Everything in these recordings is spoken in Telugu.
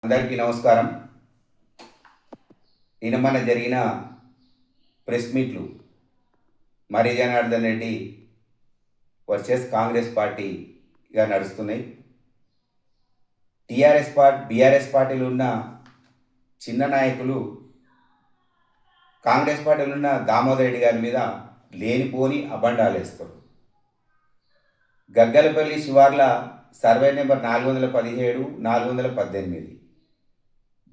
అందరికీ నమస్కారం. నిన్న మన జరిగిన ప్రెస్ మీట్లు మర్రి జనార్దన్ రెడ్డి వర్సెస్ కాంగ్రెస్ పార్టీగా నడుస్తున్నాయి. బీఆర్ఎస్ పార్టీలో ఉన్న చిన్న నాయకులు కాంగ్రెస్ పార్టీలో ఉన్న దామోదర్ రెడ్డి గారి మీద లేనిపోని అబండాలు వేస్తారు. గగ్గలపల్లి శివార్ల సర్వే నెంబర్ 417, 418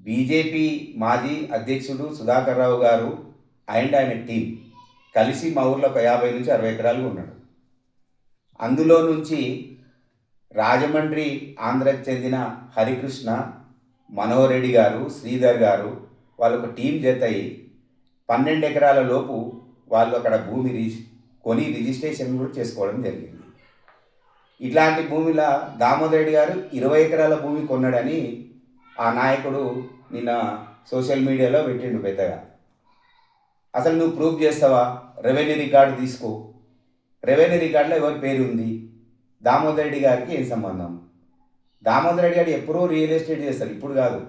బీజేపీ మాజీ అధ్యక్షుడు సుధాకర్ రావు గారు అండ్ ఆయన టీం కలిసి మా ఊర్లో ఒక 50 నుంచి 60 ఎకరాలు ఉన్నాడు. అందులో నుంచి రాజమండ్రి ఆంధ్రకు చెందిన హరికృష్ణ, మనోహర్ రెడ్డి గారు, శ్రీధర్ గారు వాళ్ళు ఒక టీం జత అయ్యి 12 ఎకరాల లోపు వాళ్ళు అక్కడ భూమి కొని రిజిస్ట్రేషన్ కూడా చేసుకోవడం జరిగింది. ఇట్లాంటి భూమిలో దామోదర్ రెడ్డి గారు 20 ఎకరాల భూమి కొన్నాడని ఆ నాయకుడు నిన్న సోషల్ మీడియాలో పెట్టిండు పెద్దగా. అసలు నువ్వు ప్రూఫ్ చేస్తావా? రెవెన్యూ రికార్డు తీసుకో. రెవెన్యూ రికార్డులో ఎవరి పేరు ఉంది? దామోదర్ రెడ్డి గారికి ఏం సంబంధం? దామోదర్ రెడ్డి గారు ఎప్పుడూ రియల్ ఎస్టేట్ చేస్తారు, ఇప్పుడు కాదు.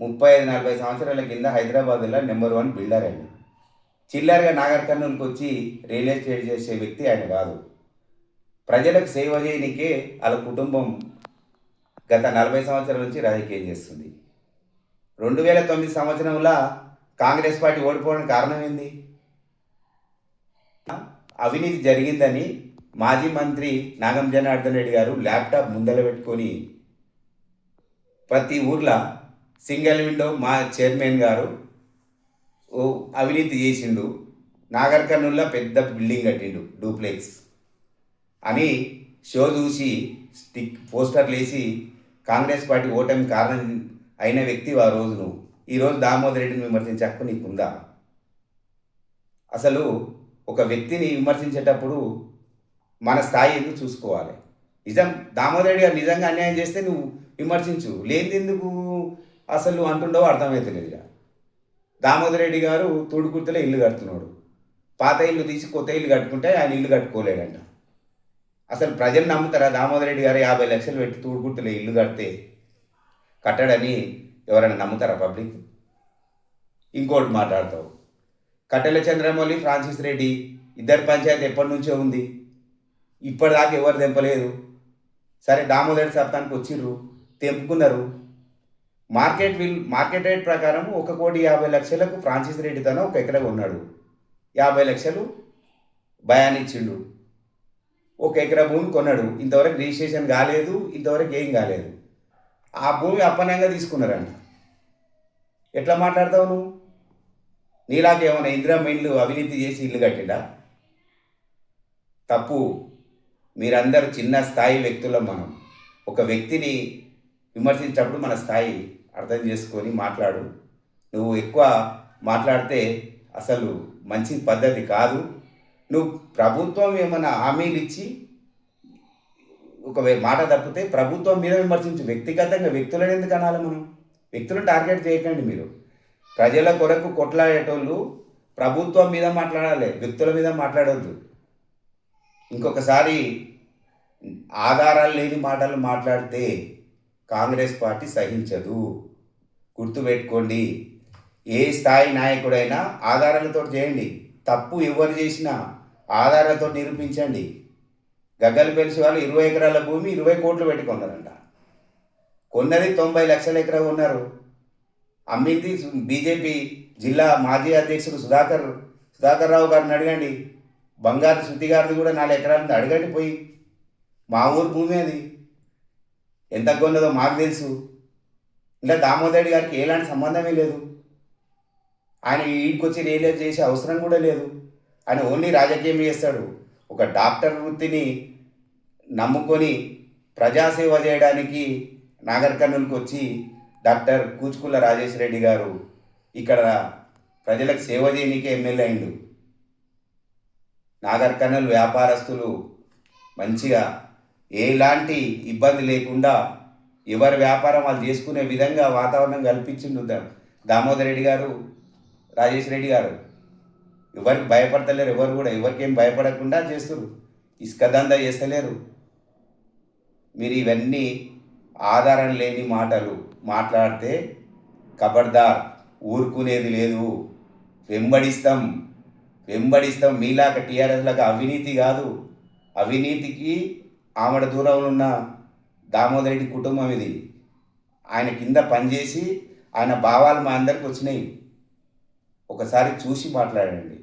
35-40 సంవత్సరాల కింద హైదరాబాద్లో నెంబర్ 1 బిల్డర్ ఆయన. చిల్లరగా నాగర్ కర్నూలుకి వచ్చి రియల్ ఎస్టేట్ చేసే వ్యక్తి ఆయన కాదు. ప్రజలకు సేవ చేయనికే వాళ్ళ కుటుంబం గత 40 సంవత్సరాల నుంచి రాజకీయం చేస్తుంది. 2009 సంవత్సరంలో కాంగ్రెస్ పార్టీ ఓడిపోవడానికి కారణం ఏంది? అవినీతి జరిగిందని మాజీ మంత్రి నాగం జనార్దన్ రెడ్డి గారు ల్యాప్టాప్ ముందర పెట్టుకొని ప్రతి ఊర్లో సింగిల్ విండో మా చైర్మన్ గారు అవినీతి చేసిండు, నాగర్ కర్నూల్లో పెద్ద బిల్డింగ్ కట్టిండు డూప్లెక్స్ అని షో చూసి పోస్టర్లు వేసి కాంగ్రెస్ పార్టీ ఓటమి కారణం అయిన వ్యక్తి ఆ రోజు నువ్వు. ఈరోజు దామోదర్ రెడ్డిని విమర్శించే హక్కు నీకుందా? అసలు ఒక వ్యక్తిని విమర్శించేటప్పుడు మన స్థాయి ఎందుకు చూసుకోవాలి. దామోదర్ రెడ్డి గారు నిజంగా అన్యాయం చేస్తే నువ్వు విమర్శించు, లేనిదెందుకు అసలు అంటుండవో అర్థమవుతలేదు. దామోదర్ రెడ్డి గారు తూడుకుర్తిలో ఇల్లు కడుతున్నాడు. పాత ఇల్లు తీసి కొత్త ఇల్లు కట్టుకుంటే ఆయన ఇల్లు కట్టుకోలేడంట. అసలు ప్రజలు నమ్ముతారా? దామోదర్ రెడ్డి గారు 50 లక్షలు పెట్టి తూడుకుర్తిలో ఇల్లు కట్టడని ఎవరైనా నమ్ముతారా పబ్లిక్? ఇంకోటి మాట్లాడతావు. కట్టెల చంద్రమౌళి, ఫ్రాన్సిస్ రెడ్డి ఇద్దరు పంచాయతీ ఎప్పటి నుంచో ఉంది, ఇప్పటిదాకా ఎవరు తెంపలేదు. సరే దామోదర్ సప్తానికి వచ్చిర్రు, తెంపుకున్నారు. మార్కెట్ రేట్ ప్రకారం 1,50,00,000కు ఫ్రాన్సిస్ రెడ్డి తన 1 ఎకరా ఉన్నాడు. 50 లక్షలు భయాన్నిచ్చిండు. 1 ఎకరా భూమి కొన్నాడు. ఇంతవరకు రిజిస్ట్రేషన్ కాలేదు, ఇంతవరకు ఏం కాలేదు. ఆ భూమి అప్పనంగా తీసుకున్నారంట. ఎట్లా మాట్లాడతావు నువ్వు? నీలాకేమైనా ఇందిరమ్మ ఇల్లు అవినీతి చేసి ఇల్లు కట్టిండా? తప్పు. మీరందరూ చిన్న స్థాయి వ్యక్తులం. మనం ఒక వ్యక్తిని విమర్శించినప్పుడు మన స్థాయి అర్థం చేసుకొని మాట్లాడు. నువ్వు ఎక్కువ మాట్లాడితే అసలు మంచి పద్ధతి కాదు. నువ్వు ప్రభుత్వం ఏమైనా హామీలు ఇచ్చి ఒకవేళ మాట తప్పితే ప్రభుత్వం మీద విమర్శించు. వ్యక్తిగతంగా వ్యక్తులను ఎందుకు అనాలి? మనం వ్యక్తులను టార్గెట్ చేయకండి. మీరు ప్రజల కొరకు కొట్లాడేటోళ్ళు ప్రభుత్వం మీద మాట్లాడాలి, వ్యక్తుల మీద మాట్లాడవద్దు. ఇంకొకసారి ఆధారాలు లేని మాటలు మాట్లాడితే కాంగ్రెస్ పార్టీ సహించదు. గుర్తుపెట్టుకోండి. ఏ స్థాయి నాయకుడైనా ఆధారాలతో చేయండి. తప్పు ఎవరు చేసినా ఆధారాలతో నిరూపించండి. గగ్గలపల్లి వాళ్ళు 20 ఎకరాల భూమి 20 కోట్లు పెట్టుకున్నారంట. కొన్నది 90 లక్షల ఎకరా ఉన్నారు. అమ్మింది బీజేపీ జిల్లా మాజీ అధ్యక్షుడు సుధాకర్ రావు గారిని అడగండి. బంగారు శృతి గారిని కూడా 4 ఎకరాలని అడగండి పోయి. మా ఊరు భూమి అది ఎంత కొన్నదో మాకు తెలుసు. ఇలా దామోదర్ రెడ్డి గారికి ఎలాంటి సంబంధమే లేదు. ఆయన వీడికొచ్చి రియలైజ్ చేసే అవసరం కూడా లేదు. ఆయన ఓన్లీ రాజకీయం చేస్తాడు. ఒక డాక్టర్ వృత్తిని నమ్ముకొని ప్రజాసేవ చేయడానికి నాగర్ కర్నూలుకి వచ్చి డాక్టర్ కూచుకుల్ల రాజేశ్వర రెడ్డి గారు ఇక్కడ ప్రజలకు సేవ చేయడానికే ఎమ్మెల్యే అయిండు. నాగర్ కర్నూలు వ్యాపారస్తులు మంచిగా ఎలాంటి ఇబ్బంది లేకుండా ఎవరి వ్యాపారం వాళ్ళు చేసుకునే విధంగా వాతావరణం కల్పించిండు దామోదర్ రెడ్డి గారు, రాజేశ్వర రెడ్డి గారు. ఎవరికి భయపడతలేరు. ఎవరు కూడా ఎవరికేం భయపడకుండా చేస్తారు. ఇసుక దందా చేస్తలేరు. మీరు ఇవన్నీ ఆధారం లేని మాటలు మాట్లాడితే ఖబర్దార్, ఊరుకునేది లేదు. వెంబడిస్తాం వెంబడిస్తాం. మీలాగా టీఆర్ఎస్లాగా అవినీతి కాదు. అవినీతికి ఆమడ దూరంలో ఉన్న దామోదర్ రెడ్డి కుటుంబం ఇది. ఆయన కింద పనిచేసి ఆయన భావాలు మా అందరికి వచ్చినాయి. ఒకసారి చూసి మాట్లాడండి.